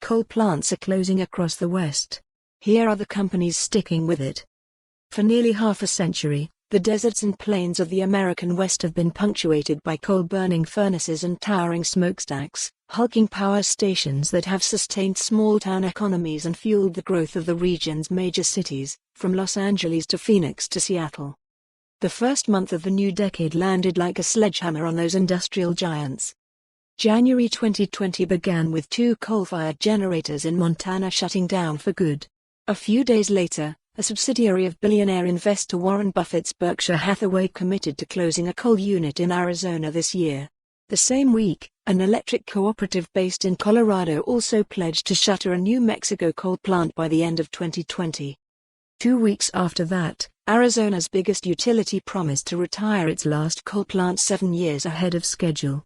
Coal plants are closing across the West. Here are the companies sticking with it. For nearly half a century, the deserts and plains of the American West have been punctuated by coal-burning furnaces and towering smokestacks, hulking power stations that have sustained small-town economies and fueled the growth of the region's major cities, from Los Angeles to Phoenix to Seattle. The first month of the new decade landed like a sledgehammer on those industrial giants. January 2020 began with 2 coal-fired generators in Montana shutting down for good. A few days later, a subsidiary of billionaire investor Warren Buffett's Berkshire Hathaway committed to closing a coal unit in Arizona this year. The same week, an electric cooperative based in Colorado also pledged to shutter a New Mexico coal plant by the end of 2020. 2 weeks after that, Arizona's biggest utility promised to retire its last coal plant 7 years ahead of schedule.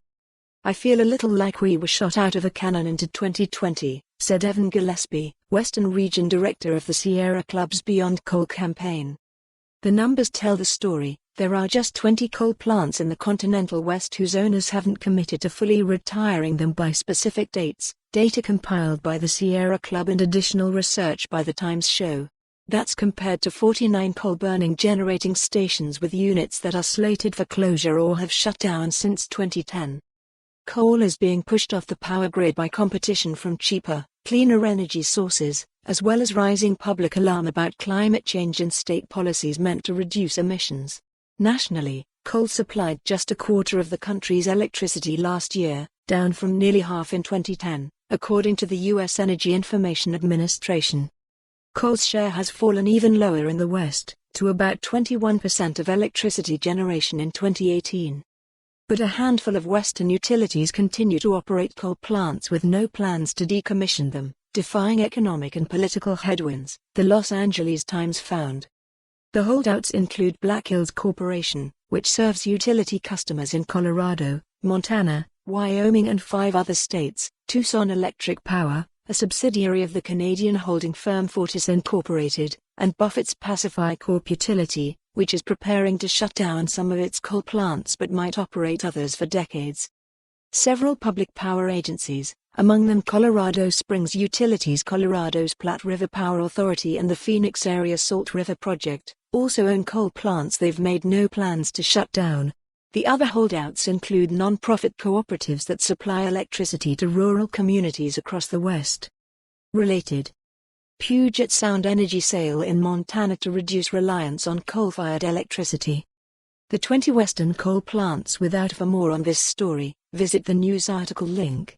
"I feel a little like we were shot out of a cannon into 2020, said Evan Gillespie, Western Region Director of the Sierra Club's Beyond Coal campaign. "The numbers tell the story. There are just 20 coal plants in the continental West whose owners haven't committed to fully retiring them by specific dates," data compiled by the Sierra Club and additional research by the Times show. That's compared to 49 coal-burning generating stations with units that are slated for closure or have shut down since 2010. Coal is being pushed off the power grid by competition from cheaper, cleaner energy sources, as well as rising public alarm about climate change and state policies meant to reduce emissions. Nationally, coal supplied just a quarter of the country's electricity last year, down from nearly half in 2010, according to the U.S. Energy Information Administration. Coal's share has fallen even lower in the West, to about 21% of electricity generation in 2018. But a handful of Western utilities continue to operate coal plants with no plans to decommission them, defying economic and political headwinds, the Los Angeles Times found. The holdouts include Black Hills Corporation, which serves utility customers in Colorado, Montana, Wyoming and 5 other states, Tucson Electric Power, a subsidiary of the Canadian holding firm Fortis Incorporated, and Buffett's Pacify Corp utility, which is preparing to shut down some of its coal plants but might operate others for decades. Several public power agencies, among them Colorado Springs Utilities, Colorado's Platte River Power Authority and the Phoenix Area Salt River Project, also own coal plants they've made no plans to shut down. The other holdouts include non-profit cooperatives that supply electricity to rural communities across the West. Related: Puget Sound energy sale in Montana to reduce reliance on coal-fired electricity. The 20 Western coal plants without. For more on this story, visit the news article link.